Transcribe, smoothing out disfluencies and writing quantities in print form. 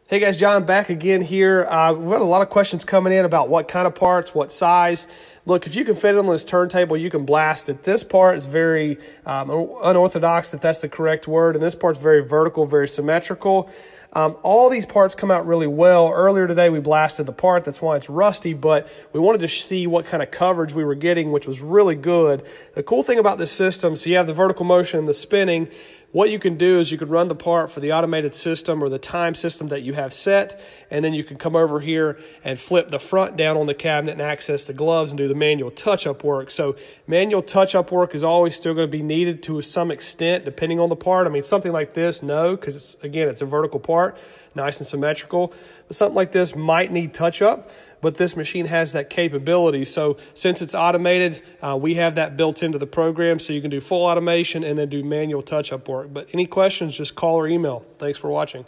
Hey guys, John back again here. We've had a lot of questions coming in about what kind of parts, what size. Look, if you can fit it on this turntable, you can blast it. This part is very unorthodox, if that's the correct word, and this part's very vertical, very symmetrical. All these parts come out really well. Earlier today, we blasted the part. That's why it's rusty, but we wanted to see what kind of coverage we were getting, which was really good. The cool thing about this system, so you have the vertical motion and the spinning. What you can do is you could run the part for the automated system or the time system that you have set, and then you can come over here and flip the front down on the cabinet and access the gloves and do the manual touch-up work. So manual touch-up work is always still going to be needed to some extent depending on the part. I mean, something like this, no, because again, it's a vertical part, nice and symmetrical. But something like this might need touch-up, but this machine has that capability. So since it's automated, we have that built into the program, so you can do full automation and then do manual touch-up work. But any questions, just call or email. Thanks for watching.